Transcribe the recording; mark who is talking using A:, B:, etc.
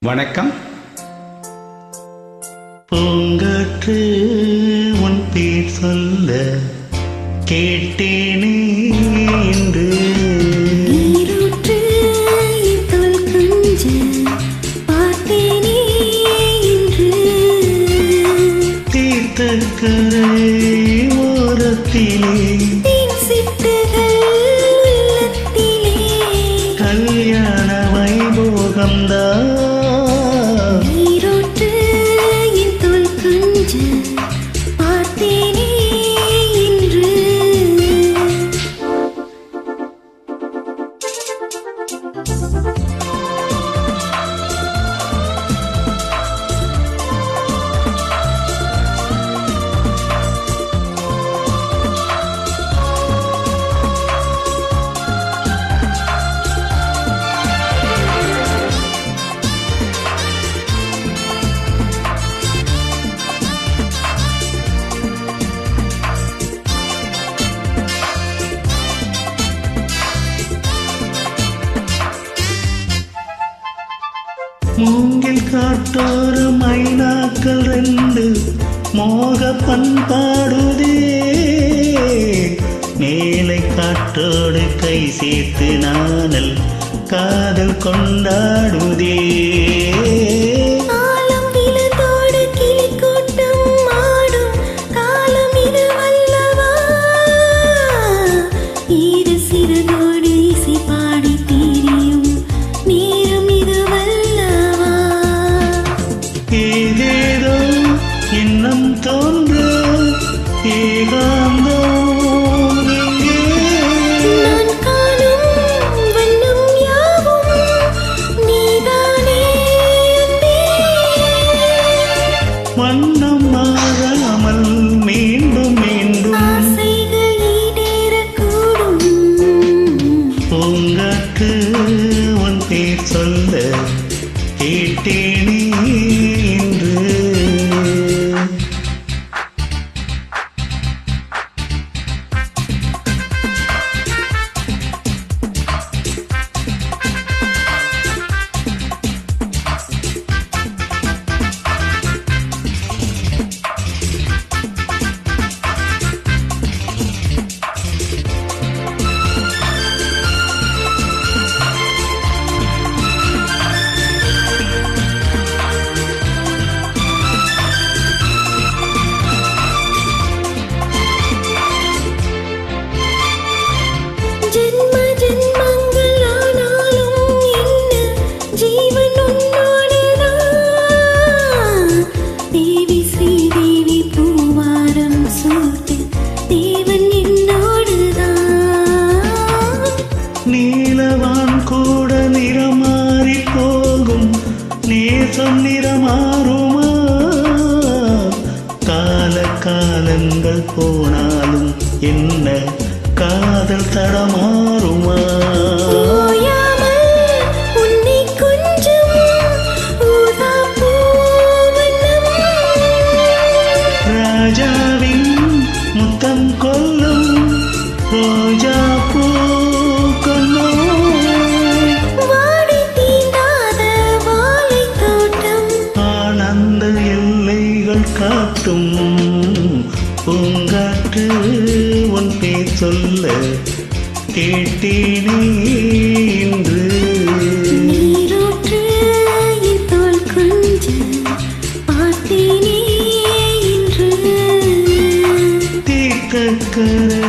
A: வணக்கம். பூங்காற்று உன் பேர் சொல்ல கேட்டேனே என்று,
B: நீரூற்று தோல் கொஞ்ச பார்த்தேனே என்று,
A: தீர்த்தக்கரை ஓரத்திலே
B: தேன் சிட்டுகள் உள்ளத்திலே,
A: கல்யாண வைபோகம்தான்.
B: நீரூற்று தோல் கொஞ்ச பார்த்தேனே என்று.
A: மூங்கில் காட்டோரு மைனாக்கள் ரெண்டு மோக பண்பாடுதே, மேலை காற்றோடு கை சேர்த்து நானல் காதல் கொண்டாடுதே.
B: காலம் விழுந்தோடு கிளிக்கூட்டம் ஆடும் காலம் இது வல்லவா, ஈர சிறகோடு இசை பாடி தீரியும் நேரம் இது வல்லவா.
A: ஏதேதோ எண்ணம் தோன்ற ஏகாந்தம் எங்கே,
B: நான் காணும் வண்ணம் யாவும் நீதானே அன்பே.
A: வண்ணம் மாறாமல் மீண்டும் மீண்டும்
B: ஆசைகள் ஈடேறக்கூடும்.
A: பூங்காற்று உன் பேர் சொல்ல கேட்டேனே என்று.
B: ஜென்ம ஜென்மங்கள் ஆனாலும் என்ன ஜீவன் உன்னோடுதான். தேவி ஸ்ரீதேவி பூவாரம் சூட்டு தேவன் என்னோடுதான்.
A: நீலவான் கூட நிறமாறி போகும், நேசம் நிறமாறுமா? கால காலங்கள் போனாலும் என்ன காதல் தடமாறுமா?
B: ஓயாமல் உன்னை கொஞ்சம் ஊதா பூவனம்,
A: ராஜாவின் முத்தம் கொல்லும் ரோஜா பூ கொல்லும்,
B: வாடி தீண்டாத வாழைத் தோட்டம்,
A: ஆனந்த எல்லைகள் காட்டும். பூங்காற்று உன் பேர் சொல்ல கேட்டேனே என்று.
B: நீரூற்று தோல் கொஞ்ச பார்த்தேனே என்று.
A: தீர்த்தக்கரை